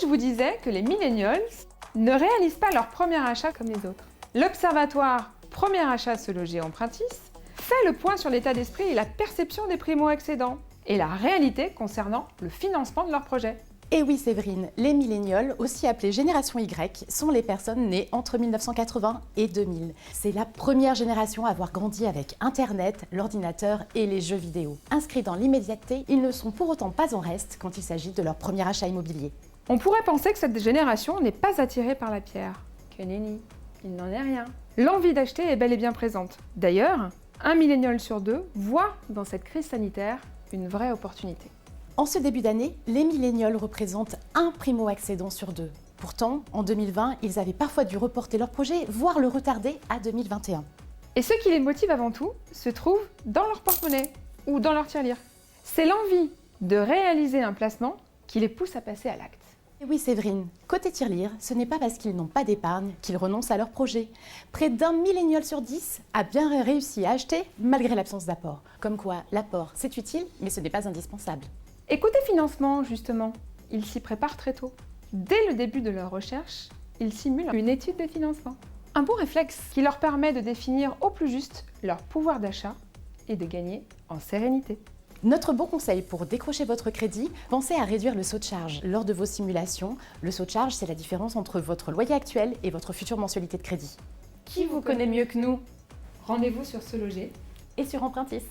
je vous disais que les millennials ne réalisent pas leur premier achat comme les autres. L'Observatoire Premier Achat Se Loger Empruntis fait le point sur l'état d'esprit et la perception des primo-accédants et la réalité concernant le financement de leur projet. Et oui Séverine, les millénials, aussi appelés génération Y, sont les personnes nées entre 1980 et 2000. C'est la première génération à avoir grandi avec Internet, l'ordinateur et les jeux vidéo. Inscrits dans l'immédiateté, ils ne sont pour autant pas en reste quand il s'agit de leur premier achat immobilier. On pourrait penser que cette génération n'est pas attirée par la pierre. Que nenni, il n'en est rien. L'envie d'acheter est bel et bien présente. D'ailleurs, un millénial sur deux voit dans cette crise sanitaire une vraie opportunité. En ce début d'année, les millénials représentent un primo-accédant sur deux. Pourtant, en 2020, ils avaient parfois dû reporter leur projet, voire le retarder à 2021. Et ce qui les motive avant tout se trouve dans leur porte-monnaie ou dans leur tirelire. C'est l'envie de réaliser un placement qui les pousse à passer à l'acte. Et oui Séverine, côté tirelire, ce n'est pas parce qu'ils n'ont pas d'épargne qu'ils renoncent à leur projet. Près d'un millénial sur 10 a bien réussi à acheter malgré l'absence d'apport. Comme quoi, l'apport c'est utile, mais ce n'est pas indispensable. Et côté financement, justement, ils s'y préparent très tôt. Dès le début de leur recherche, ils simulent une étude de financement. Un bon réflexe qui leur permet de définir au plus juste leur pouvoir d'achat et de gagner en sérénité. Notre bon conseil pour décrocher votre crédit, pensez à réduire le saut de charge lors de vos simulations. Le saut de charge, c'est la différence entre votre loyer actuel et votre future mensualité de crédit. Qui vous connaît mieux que nous? Rendez-vous sur Se Loger Et sur Empruntis.